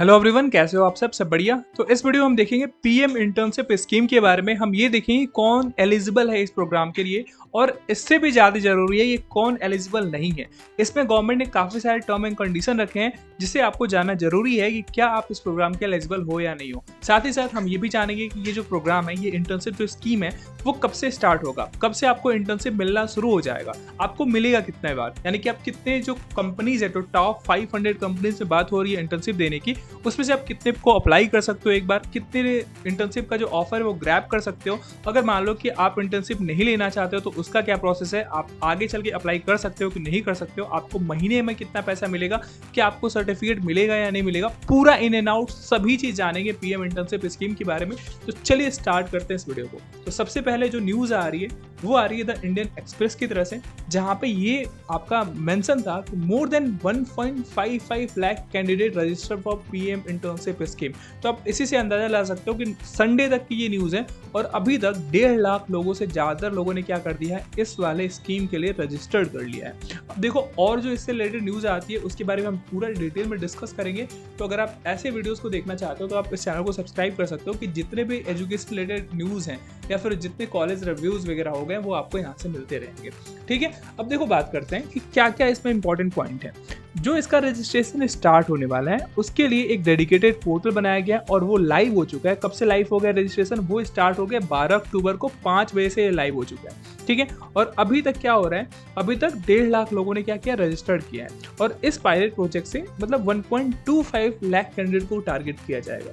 Hello everyone, कैसे हो आप सब बढ़िया। तो इस वीडियो में हम देखेंगे पीएम इंटर्नशिप स्कीम के बारे में। हम ये देखेंगे कौन एलिजिबल है इस प्रोग्राम के लिए, और इससे भी ज़्यादा जरूरी है ये कौन एलिजिबल नहीं है। इसमें गवर्नमेंट ने काफ़ी सारे टर्म एंड कंडीशन रखे हैं जिसे आपको जानना जरूरी है कि क्या आप इस प्रोग्राम के एलिजिबल हो या नहीं हो। साथ ही साथ हम ये भी जानेंगे कि ये जो प्रोग्राम है, ये इंटर्नशिप जो स्कीम है, वो कब से स्टार्ट होगा, कब से आपको इंटर्नशिप मिलना शुरू हो जाएगा, आपको मिलेगा कितने बार, यानी कि आप कितने जो कंपनीज है, तो टॉप 500 कंपनीज में बात हो रही है इंटर्नशिप देने की, उसमें से आप कितने को अप्लाई कर सकते हो, एक बार कितने इंटर्नशिप का जो ऑफर है वो ग्रैब कर सकते हो। अगर मान लो कि आप इंटर्नशिप नहीं लेना चाहते हो तो उसका क्या प्रोसेस है, आप आगे चल के अप्लाई कर सकते हो कि नहीं कर सकते हो, आपको महीने में कितना पैसा मिलेगा, क्या आपको सर्टिफिकेट मिलेगा या नहीं मिलेगा, पूरा इन एंड आउट सभी चीज जानेंगे पीएम इंटर्नशिप स्कीम के बारे में। तो चलिए स्टार्ट करते हैं इस वीडियो को। तो सबसे पहले जो न्यूज आ रही है वो आ रही है द इंडियन एक्सप्रेस की तरह से, जहां पे ये आपका मेंशन था कि more than 1.55 lakh candidate register for PM internship scheme. तो आप इसी से अंदाजा ला सकते हो कि संडे तक की ये न्यूज़ है और अभी तक 1.5 लाख लोगों से ज़्यादा लोगों ने क्या कर दिया है, इस वाले स्कीम के लिए रजिस्टर्ड कर लिया है। अब देखो, और जो इससे रिलेटेड न्यूज़ आती है उसके बारे में हम पूरा डिटेल में डिस्कस करेंगे। तो अगर आप ऐसे वीडियोस को देखना चाहते हो तो आप इस चैनल को सब्सक्राइब कर सकते हो कि जितने भी एजुकेशन रिलेटेड न्यूज़ हैं या फिर जितने कॉलेज रिव्यूज़ वगैरह हो गए वो आपको यहाँ से मिलते रहेंगे। ठीक है, अब देखो बात करते हैं कि क्या क्या इसमें इंपॉर्टेंट पॉइंट है। जो इसका रजिस्ट्रेशन स्टार्ट होने वाला है उसके लिए एक डेडिकेटेड पोर्टल बनाया गया है और वो लाइव हो चुका है। कब से लाइव हो गया रजिस्ट्रेशन, वो स्टार्ट हो गया 12 अक्टूबर को 5 बजे से लाइव हो चुका है। ठीक है, और अभी तक क्या हो रहा है, अभी तक 1.5 लाख लोगों ने क्या किया, रजिस्टर्ड किया है। और इस पायलट प्रोजेक्ट से मतलब 1.25 लाख कैंडिडेट को टारगेट किया जाएगा।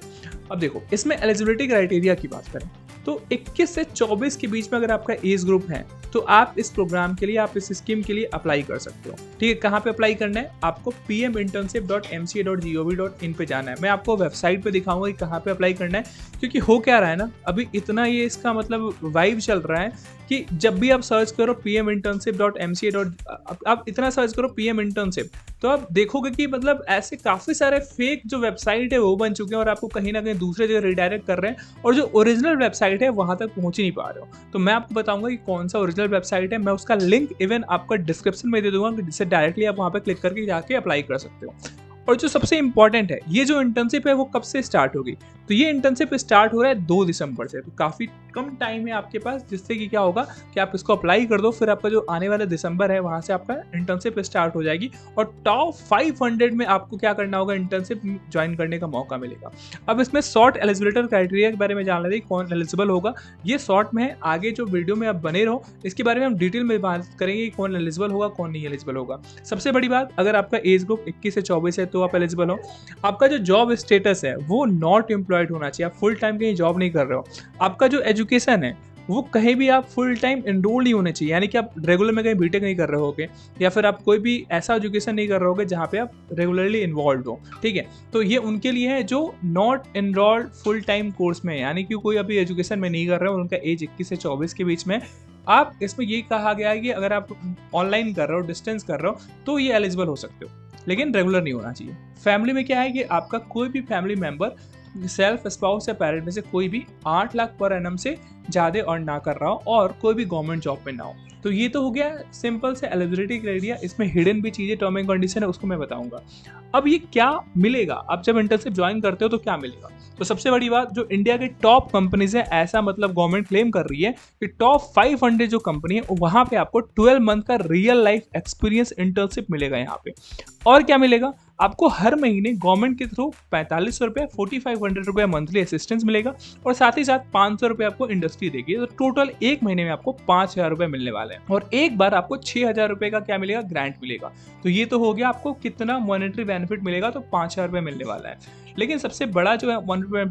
अब देखो, इसमें एलिजिबिलिटी क्राइटेरिया की बात करें तो 21 से 24 के बीच में अगर आपका एज ग्रुप है तो आप इस प्रोग्राम के लिए, आप इस स्कीम के लिए अप्लाई कर सकते हो। ठीक है, कहाँ पे अप्लाई करना है, आपको pminternship.mca.gov.in पे जाना है। मैं आपको वेबसाइट पे दिखाऊंगा कि कहाँ पे अप्लाई करना है, क्योंकि हो क्या रहा है ना, अभी इतना ये इसका मतलब वाइब चल रहा है कि जब भी आप सर्च करो pminternship.mca. आप इतना सर्च करो पीएम इंटर्नशिप तो आप देखोगे कि मतलब ऐसे काफ़ी सारे फेक जो वेबसाइट है वो बन चुके हैं और आपको कहीं ना कहीं दूसरे जगह रिडायरेक्ट कर रहे हैं, और जो ओरिजिनल वेबसाइट है वहाँ तक पहुँच ही नहीं पा रहे हो। तो मैं आपको बताऊंगा कि कौन सा ओरिजिनल वेबसाइट है, मैं उसका लिंक इवन आपका डिस्क्रिप्शन में दे दूंगा, जिससे डायरेक्टली आप वहाँ पर क्लिक करके जाके अप्लाई कर सकते हो। और जो सबसे इंपॉर्टेंट है, ये जो इंटर्नशिप है वो कब से स्टार्ट होगी, तो ये इंटर्नशिप स्टार्ट हो रहा है 2 दिसंबर से। तो काफ़ी कम टाइम है आपके पास, जिससे कि क्या होगा कि आप इसको अप्लाई कर दो, फिर आपका जो आने वाला दिसंबर है वहाँ से आपका इंटर्नशिप स्टार्ट हो जाएगी और टॉप 500 में आपको क्या करना होगा, इंटर्नशिप ज्वाइन करने का मौका मिलेगा। अब इसमें शॉर्ट एलिजिबिलिटी क्राइटेरिया के बारे में जान लेते हैं, कौन एलिजिबल होगा। ये शॉर्ट में है, आगे जो वीडियो में आप बने रहो इसके बारे में हम डिटेल में बात करेंगे कि कौन एलिजिबल होगा कौन नहीं एलिजिबल होगा। सबसे बड़ी बात, अगर आपका एज ग्रुप 21 से 24 है तो आप एलिजिबल हो। आपका जो जॉब स्टेटस है वो नॉट एम्प्लॉयड होना चाहिए, आप फुल टाइम कहीं जॉब नहीं कर रहे हो। आपका जो एजुकेशन है वो कहीं भी आप फुल टाइम एनरोल्ड नहीं होने चाहिए, यानी कि आप रेगुलर में कहीं बीटेक नहीं कर रहे होगे या फिर आप कोई भी ऐसा एजुकेशन नहीं कर रहे होगे जहाँ पे आप रेगुलरली इन्वॉल्व हो। ठीक है, तो ये उनके लिए है जो not enrolled full time course में है, यानी कि कोई अभी एजुकेशन में नहीं कर रहे हो, उनका एज 21 से 24 के बीच में। आप इसमें ये कहा गया है कि अगर आप ऑनलाइन कर रहे हो, डिस्टेंस कर रहे हो, तो ये एलिजिबल हो सकते हो, लेकिन रेगुलर नहीं होना चाहिए। फैमिली में क्या है कि आपका कोई भी फैमिली मेंबर, सेल्फ स्पाउस या पेरेंट में से कोई भी 8 लाख पर एनम से ज़्यादा अर्न ना कर रहा हो और कोई भी गवर्नमेंट जॉब में ना हो। तो ये तो हो गया सिंपल से एलिजिबिलिटी क्राइटेरिया। इसमें हिडन भी चीज़ें, टर्म एंड कंडीशन है, उसको मैं बताऊंगा। अब ये क्या मिलेगा, आप जब इंटर्नशिप ज्वाइन करते हो तो क्या मिलेगा। तो सबसे बड़ी बात, जो इंडिया के टॉप कंपनीज है, ऐसा मतलब गवर्नमेंट क्लेम कर रही है कि टॉप 500 जो कंपनी है वहाँ पे आपको 12 मंथ का रियल लाइफ एक्सपीरियंस इंटर्नशिप मिलेगा यहाँ पे। और क्या मिलेगा, आपको हर महीने गवर्नमेंट के थ्रू 4500 रुपये, 4500 रुपये मंथली असिस्टेंस मिलेगा और साथ ही साथ 500 रुपये आपको इंडस्ट्री देगी। तो टोटल एक महीने में आपको 5000 रुपये मिलने वाले हैं और एक बार आपको 6000 रुपये का क्या मिलेगा, ग्रांट मिलेगा। तो ये तो हो गया आपको कितना मॉनेटरी बेनिफिट मिलेगा, तो 5000 रुपये मिलने वाला है। लेकिन सबसे बड़ा जो है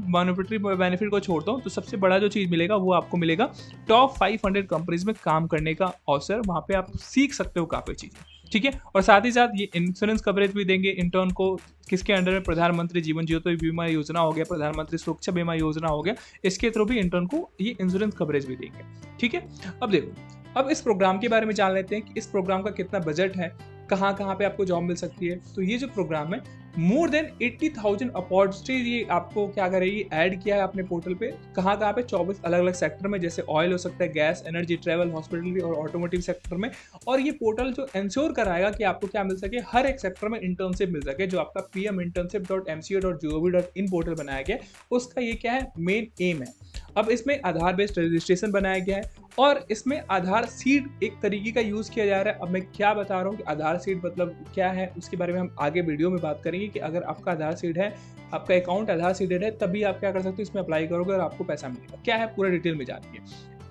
मॉनेटरी बेनिफिट को छोड़ता हूँ, तो सबसे बड़ा जो चीज़ मिलेगा वो आपको मिलेगा टॉप 500 कंपनीज में काम करने का अवसर। वहाँ पे आप सीख सकते हो काफ़ी चीज़ें। ठीक है, और साथ ही साथ ये इंश्योरेंस कवरेज भी देंगे इंटर्न को, किसके अंडर में, प्रधानमंत्री जीवन ज्योति बीमा योजना हो गया, प्रधानमंत्री सुरक्षा बीमा योजना हो गया, इसके थ्रू भी इंटर्न को ये इंश्योरेंस कवरेज भी देंगे। ठीक है, अब देखो, अब इस प्रोग्राम के बारे में जान लेते हैं कि इस प्रोग्राम का कितना बजट है, कहाँ कहाँ पे आपको जॉब मिल सकती है। तो ये जो प्रोग्राम है मोर देन 80,000 अपॉर्चुनिटीज ये आपको क्या करेगी, ऐड किया है अपने पोर्टल पे। कहाँ कहाँ पे? 24 अलग अलग सेक्टर में, जैसे ऑयल हो सकता है, गैस, एनर्जी, ट्रैवल, हॉस्पिटलिटी और ऑटोमोटिव सेक्टर में। और ये पोर्टल जो इंश्योर कराएगा कि आपको क्या मिल सके, हर एक सेक्टर में इंटर्नशिप मिल सके। जो आपका pminternship.mca.gov.in पोर्टल बनाया गया, उसका ये क्या है, मेन एम है। अब इसमें आधार बेस्ड रजिस्ट्रेशन बनाया गया है और इसमें आधार सीड एक तरीके का यूज किया जा रहा है। अब मैं क्या बता रहा हूँ कि आधार सीड मतलब क्या है, उसके बारे में हम आगे वीडियो में बात करेंगे कि अगर आपका आधार सीड है, आपका अकाउंट आधार सीडेड है, तभी आप क्या कर सकते हो, इसमें अप्लाई करोगे और आपको पैसा मिलेगा। क्या है, पूरा डिटेल में जानिए।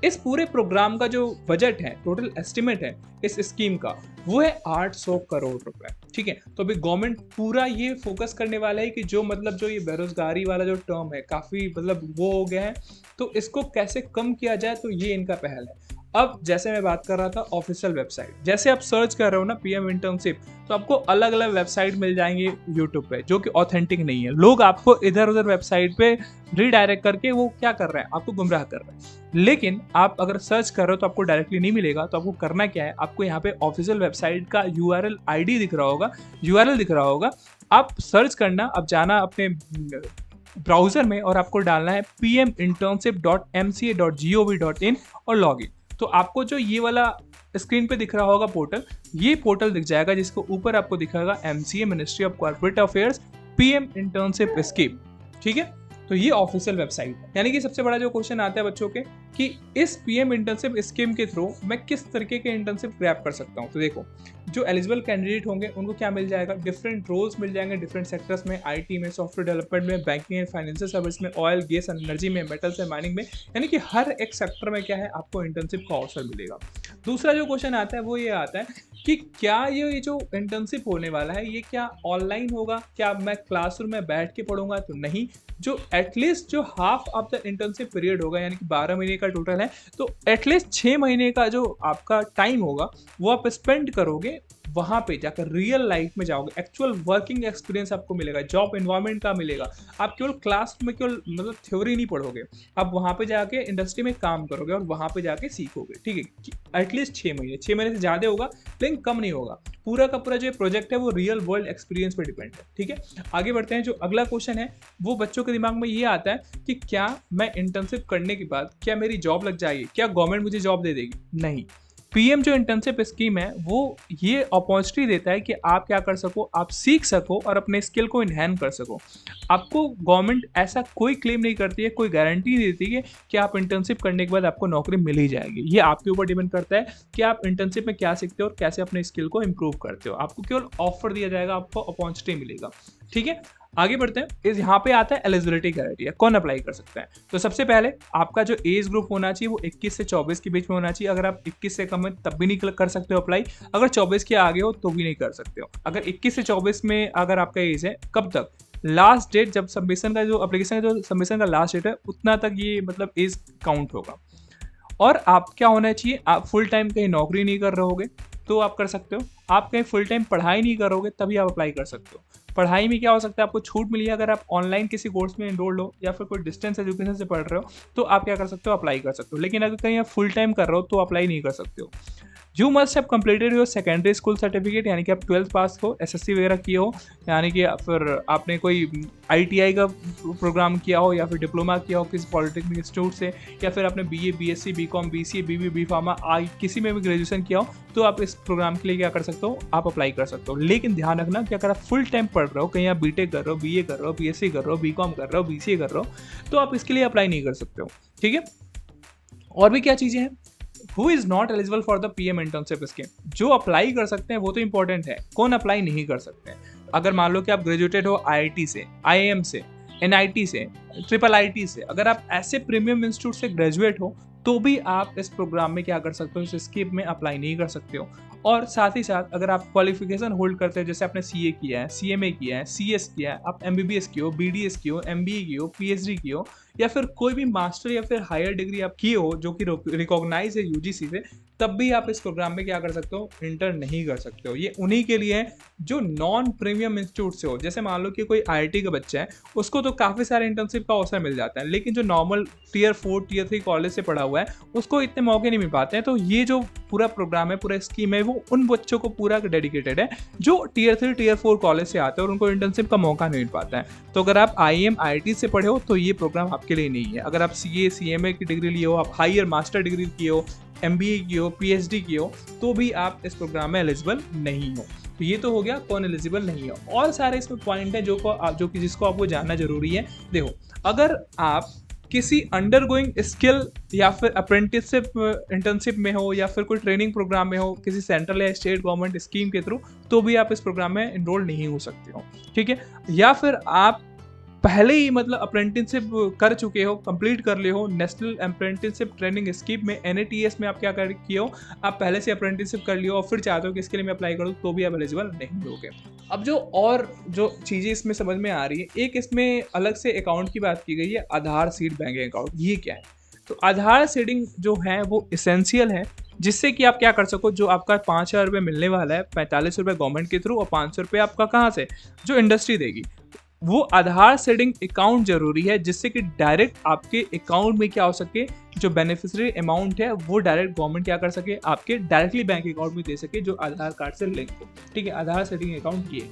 इस पूरे प्रोग्राम का जो बजट है, टोटल एस्टिमेट है इस स्कीम का, वो है 800 करोड़ रुपए। ठीक है, तो अभी गवर्नमेंट पूरा ये फोकस करने वाला है कि जो मतलब जो ये बेरोजगारी वाला जो टर्म है, काफी मतलब वो हो गया है, तो इसको कैसे कम किया जाए, तो ये इनका पहल है। अब जैसे मैं बात कर रहा था ऑफिशियल वेबसाइट, जैसे आप सर्च कर रहे हो ना पीएम इंटर्नशिप, तो आपको अलग अलग वेबसाइट मिल जाएंगे यूट्यूब पे जो कि ऑथेंटिक नहीं है। लोग आपको इधर उधर वेबसाइट पे रीडायरेक्ट करके वो क्या कर रहे हैं, आपको गुमराह कर रहे हैं। लेकिन आप अगर सर्च कर रहे हो तो आपको डायरेक्टली नहीं मिलेगा। तो आपको करना क्या है, आपको यहाँ पे ऑफिशियल वेबसाइट का यूआरएल आईडी दिख रहा होगा, यूआरएल दिख रहा होगा, आप सर्च करना, अब जाना अपने ब्राउजर में और आपको डालना है pminternship.mca.gov.in और लॉग इन। तो आपको जो ये वाला स्क्रीन पे दिख रहा होगा पोर्टल, ये पोर्टल दिख जाएगा, जिसको ऊपर आपको दिखाएगा MCA ministry of corporate affairs PM internship scheme. ठीक है, तो ये ऑफिशियल वेबसाइट है। यानी कि सबसे बड़ा जो क्वेश्चन आता है बच्चों के कि इस पीएम इंटर्नशिप स्कीम के थ्रू मैं किस तरीके के इंटर्नशिप ग्रैब कर सकता हूँ। तो देखो, जो एलिजिबल कैंडिडेट होंगे उनको क्या मिल जाएगा, डिफरेंट रोल्स मिल जाएंगे डिफरेंट सेक्टर्स में, आईटी में, सॉफ्टवेयर डेवलपमेंट में, बैंकिंग एंड फाइनेंशियल सर्विस में, ऑयल गैस एंड एनर्जी में, मेटल्स एंड माइनिंग में। यानी कि हर एक सेक्टर में क्या है, आपको इंटर्नशिप का अवसर मिलेगा। दूसरा जो क्वेश्चन आता है वो ये आता है कि क्या ये जो इंटर्नशिप होने वाला है, ये क्या ऑनलाइन होगा, क्या मैं क्लासरूम में बैठ के पढ़ूंगा? तो नहीं, जो एटलीस्ट जो half of the internship period होगा, यानी कि 12 महीने का टोटल है, तो एटलीस्ट 6 महीने का जो आपका टाइम होगा वो आप स्पेंड करोगे वहां पे जाकर, रियल लाइफ में जाओगे, एक्चुअल वर्किंग एक्सपीरियंस आपको मिलेगा, जॉब एनवायरनमेंट का मिलेगा। आप केवल क्लास में केवल मतलब थ्योरी नहीं पढ़ोगे, आप वहां पे जाके इंडस्ट्री में काम करोगे और वहां पे जाके सीखोगे। ठीक है, एटलीस्ट 6 महीने, 6 महीने से ज्यादा होगा लेकिन कम नहीं होगा। पूरा का पूरा जो प्रोजेक्ट है वो रियल वर्ल्ड एक्सपीरियंस पे डिपेंड है। ठीक है, आगे बढ़ते हैं। जो अगला क्वेश्चन है वो बच्चों के दिमाग में ये आता है कि क्या मैं इंटर्नशिप करने के बाद क्या मेरी जॉब लग जाएगी, क्या गवर्नमेंट मुझे जॉब दे देगी? नहीं, पीएम जो इंटर्नशिप स्कीम है वो ये अपॉर्चुनिटी देता है कि आप क्या कर सको, आप सीख सको और अपने स्किल को इन्हेंस कर सको। आपको गवर्नमेंट ऐसा कोई क्लेम नहीं करती है, कोई गारंटी नहीं देती है कि आप इंटर्नशिप करने के बाद आपको नौकरी मिल ही जाएगी। ये आपके ऊपर डिपेंड करता है कि आप इंटर्नशिप में क्या सीखते हो और कैसे अपने स्किल को इम्प्रूव करते हो। आपको केवल ऑफर दिया जाएगा, आपको अपॉर्चुनिटी मिलेगा। ठीक है, आगे बढ़ते हैं। इस यहाँ पे आता है एलिजिबिलिटी क्राइटेरिया, कौन अप्लाई कर सकता है। तो सबसे पहले आपका जो एज ग्रुप होना चाहिए वो 21 से 24 के बीच में होना चाहिए। अगर आप 21 से कम है तब भी नहीं कर सकते हो अप्लाई, अगर 24 के आगे हो तो भी नहीं कर सकते हो। अगर 21 से 24 में अगर आपका एज है, कब तक, लास्ट डेट जब सबमिशन का जो एप्लीकेशन का जो सबमिशन का लास्ट डेट है उतना तक ये मतलब एज काउंट होगा। और आप क्या होना चाहिए, आप फुल टाइम कहीं नौकरी नहीं कर रहे होगे तो आप कर सकते हो। आप कहीं फुल टाइम पढ़ाई नहीं करोगे तभी आप अप्लाई कर सकते हो। पढ़ाई में क्या हो सकता है, आपको छूट मिली है अगर आप ऑनलाइन किसी कोर्स में एनरोल्ड हो या फिर कोई डिस्टेंस एजुकेशन से पढ़ रहे हो तो आप क्या कर सकते हो, अप्लाई कर सकते हो। लेकिन अगर कहीं आप फुल टाइम कर रहे हो तो अप्लाई नहीं कर सकते हो। You must have completed your secondary school certificate, यानी कि आप 12th पास हो, एसएससी वगैरह किए हो, यानी कि फिर आपने कोई आईटीआई का प्रोग्राम किया हो या फिर डिप्लोमा किया हो किसी पॉलिटेक्निक इंस्टीट्यूट से, या फिर आपने बीए, बीएससी, बीकॉम, बीसीए, बीबी, बी फार्मा किसी में भी ग्रेजुएशन किया हो तो आप इस प्रोग्राम के लिए क्या कर सकते हो, आप अप्लाई कर सकते हो। लेकिन ध्यान रखना कि अगर आप फुल टाइम पढ़ रहे हो, कहीं आप बीटेक कर रहे हो, बीए कर रहे हो, बीएससी कर रहे हो, बीकॉम कर रहे हो, बीसीए कर रहे हो, तो आप इसके लिए अप्लाई नहीं कर सकते हो। ठीक है, और भी क्या चीजें हैं, who is not eligible for the PM internship scheme. जो अप्लाई कर सकते हैं वो तो इंपॉर्टेंट है, कौन अप्लाई नहीं कर सकते हैं। अगर मान लो कि आप ग्रेजुएटेड हो आईआईटी से, आईआईएम से, एनआईटी से, ट्रिपल आईटी से, अगर आप ऐसे प्रीमियम इंस्टीट्यूट से ग्रेजुएट हो तो भी आप इस प्रोग्राम में क्या कर सकते हो, इस स्कीम में अप्लाई नहीं कर सकते हो। और साथ ही साथ अगर आप क्वालिफिकेशन होल्ड करते हो, जैसे आपने सीए किया है, सीएमए किया है, सीएस किया है, आप एमबीबीएस की हो, बीडीएस की हो, एमबीए की हो, पीएचडी की हो, या फिर कोई भी मास्टर या फिर हायर डिग्री आप किए हो जो कि रिकॉग्नाइज है यूजीसी से, तब भी आप इस प्रोग्राम में क्या कर सकते हो, इंटर नहीं कर सकते हो। ये उन्हीं के लिए है जो नॉन प्रीमियम इंस्टीट्यूट से हो। जैसे मान लो कि कोई आईआईटी का बच्चा है, उसको तो काफ़ी सारे इंटर्नशिप का अवसर मिल जाता है, लेकिन जो नॉर्मल टियर 4 टियर 3 कॉलेज से पढ़ा हुआ है उसको इतने मौके नहीं मिल पाते हैं। तो ये जो पूरा प्रोग्राम है, पूरा स्कीम है, वो उन बच्चों को पूरा डेडिकेटेड है जो टियर 3 टियर 4 कॉलेज से आते हैं और उनको इंटर्नशिप का मौका नहीं मिल पाता है। तो अगर आप आईएम आईआईटी से पढ़े हो तो ये प्रोग्राम आपके लिए नहीं है। अगर आप सीए सीएमए की डिग्री लिए हो, आप हायर मास्टर डिग्री किए हो, एमबीए की हो, पीएचडी की हो, तो भी आप इस प्रोग्राम में एलिजिबल नहीं हो। तो ये तो हो गया कौन एलिजिबल नहीं है। और सारे इसमें पॉइंट हैं जो कि जिसको आपको जानना जरूरी है। देखो, अगर आप किसी अंडरगोइंग स्किल या फिर अप्रेंटिसशिप इंटर्नशिप में हो या फिर कोई ट्रेनिंग प्रोग्राम में हो किसी सेंट्रल या स्टेट गवर्नमेंट स्कीम के थ्रू, तो भी आप इस प्रोग्राम में इनरोल नहीं हो सकते हो, ठीक है। या फिर आप पहले ही मतलब अप्रेंटिसशिप कर चुके हो, कंप्लीट कर लिए हो नेशनल अप्रेंटिसशिप ट्रेनिंग स्कीम में, एनएटीएस में आप क्या कर किए हो, आप पहले से अप्रेंटिसशिप कर लियो और फिर चाहते हो कि इसके लिए मैं अप्लाई करूँ, तो भी आप एलिजिबल नहीं होगे। अब जो चीज़ें इसमें समझ में आ रही है, एक इसमें अलग से अकाउंट की बात की गई है, आधार सीड बैंक अकाउंट। ये क्या है? तो आधार सीडिंग जो है वो इसेंशियल है, जिससे कि आप क्या कर सको, जो आपका 5,000 रुपये मिलने वाला है, 45 रुपये गवर्नमेंट के थ्रू और 500 रुपये आपका कहाँ से, जो इंडस्ट्री देगी, वो आधार सीडिंग अकाउंट जरूरी है, जिससे कि डायरेक्ट आपके अकाउंट में क्या हो सके, जो बेनिफिशियरी अमाउंट है वो डायरेक्ट गवर्नमेंट क्या कर सके, आपके डायरेक्टली बैंक अकाउंट में दे सके, जो आधार कार्ड से लिंक हो, ठीक है। आधार सीडिंग अकाउंट ये।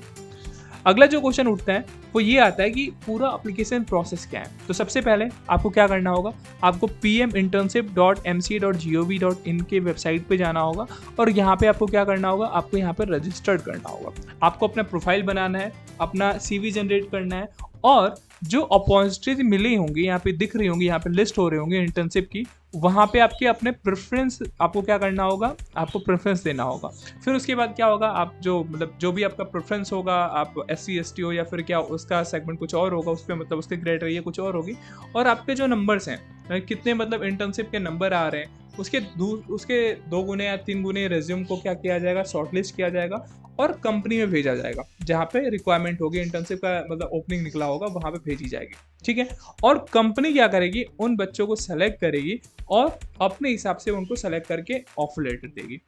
अगला जो क्वेश्चन उठता है वो ये आता है कि पूरा एप्लीकेशन प्रोसेस क्या है। तो सबसे पहले आपको क्या करना होगा, आपको pminternship.mca.gov.in के वेबसाइट पे जाना होगा और यहाँ पे आपको क्या करना होगा, आपको यहाँ पे रजिस्टर्ड करना होगा। आपको अपना प्रोफाइल बनाना है, अपना CV जनरेट करना है और जो अपॉर्चुनिटी मिली होंगी, यहाँ पे दिख रही होंगी, यहाँ पे लिस्ट हो रही होंगी इंटर्नशिप की, वहाँ पे आपके अपने प्रेफरेंस, आपको क्या करना होगा, आपको प्रेफरेंस देना होगा। फिर उसके बाद क्या होगा, आप जो भी आपका प्रेफरेंस होगा, आप SC ST हो या फिर क्या उसका सेगमेंट कुछ और होगा, उस पर मतलब उसके क्राइटेरिया कुछ और होगी, और आपके जो नंबर्स हैं, कितने मतलब इंटर्नशिप के नंबर आ रहे हैं, उसके 2 गुने या 3 गुने रेज्यूम को क्या किया जाएगा, शॉर्टलिस्ट किया जाएगा और कंपनी में भेजा जाएगा, जहाँ पे रिक्वायरमेंट होगी, इंटर्नशिप का मतलब ओपनिंग निकला होगा, वहाँ पे भेजी जाएगी, ठीक है। और कंपनी क्या करेगी, उन बच्चों को सेलेक्ट करेगी और अपने हिसाब से उनको सेलेक्ट करके ऑफर लेटर देगी।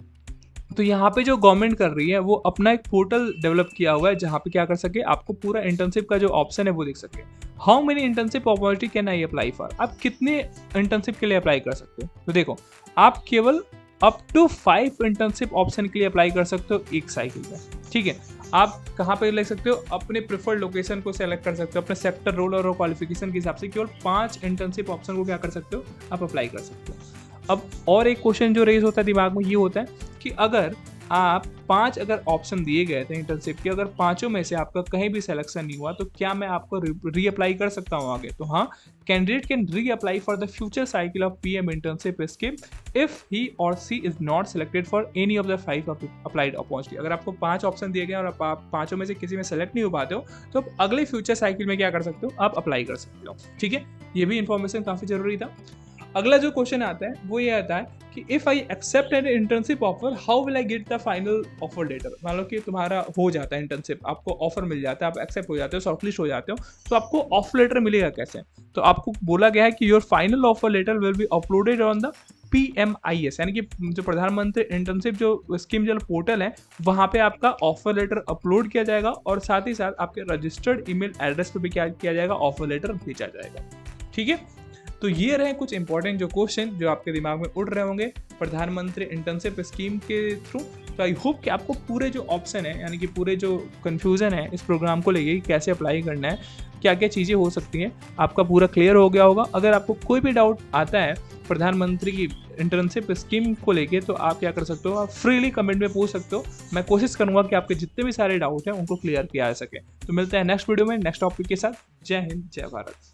तो यहाँ पे जो गवर्नमेंट कर रही है वो अपना एक पोर्टल डेवलप किया हुआ है, जहाँ पे क्या कर सके, आपको पूरा इंटर्नशिप का जो ऑप्शन है वो दिख सके। How many internship opportunity can I apply for, आप कितने इंटर्नशिप के लिए अप्लाई कर सकते हो। तो देखो, आप केवल अप टू 5 इंटर्नशिप ऑप्शन के लिए अप्लाई कर सकते हो एक साइकिल में, ठीक है। आप कहाँ पे ले सकते हो, अपने प्रेफर्ड लोकेशन को सेलेक्ट कर सकते हो, अपने सेक्टर, रोल और क्वालिफिकेशन के हिसाब से केवल 5 इंटर्नशिप ऑप्शन को क्या कर सकते हो, आप अप्लाई कर सकते हो। अब और एक क्वेश्चन जो रेज होता है दिमाग में, ये होता है कि अगर आप 5 अगर ऑप्शन दिए गए थे इंटर्नशिप के, अगर 5 में से आपका कहीं भी सिलेक्शन नहीं हुआ, तो क्या मैं आपको रीअप्लाई कर सकता हूँ आगे। तो हाँ, candidate can reapply for the future cycle of PM internship scheme if he or she is not selected for any of the 5 applied opportunity. अगर आपको 5 ऑप्शन दिए गए और आप 5 में से किसी में सेलेक्ट नहीं हो पाते हो, तो आप अगले फ्यूचर साइकिल में क्या कर सकते हो, आप अप्लाई कर सकते हो, ठीक है। ये भी इंफॉर्मेशन काफ़ी जरूरी था। अगला जो क्वेश्चन आता है वो ये आता है कि if I accept an internship offer, how will I get the final offer letter. मान लो कि तुम्हारा हो जाता है इंटर्नशिप, आपको ऑफर मिल जाता है, आप एक्सेप्ट हो जाते हो, शॉर्टलिस्ट हो जाते हो, तो आपको ऑफर लेटर मिलेगा कैसे। तो आपको बोला गया है कि your final offer letter will be uploaded on the PMIS, यानी कि जो प्रधानमंत्री इंटर्नशिप जो स्कीम जो पोर्टल है, वहाँ पे आपका ऑफर लेटर अपलोड किया जाएगा और साथ ही साथ आपके रजिस्टर्ड ईमेल एड्रेस पे भी क्या किया जाएगा, ऑफर लेटर भेजा जाएगा, ठीक है। तो ये रहे कुछ इंपॉर्टेंट जो क्वेश्चन जो आपके दिमाग में उड़ रहे होंगे प्रधानमंत्री इंटर्नशिप स्कीम के थ्रू। तो आई होप कि आपको पूरे जो ऑप्शन है, यानी कि पूरे जो कन्फ्यूज़न है इस प्रोग्राम को लेके, कैसे अप्लाई करना है, क्या क्या चीज़ें हो सकती हैं, आपका पूरा क्लियर हो गया होगा। अगर आपको कोई भी डाउट आता है प्रधानमंत्री की इंटर्नशिप स्कीम को लेके, तो आप क्या कर सकते हो, आप फ्रीली कमेंट में पूछ सकते हो। मैं कोशिश करूंगा कि आपके जितने भी सारे डाउट हैं उनको क्लियर किया जा सके। तो मिलते हैं नेक्स्ट वीडियो में नेक्स्ट टॉपिक के साथ। जय हिंद, जय भारत।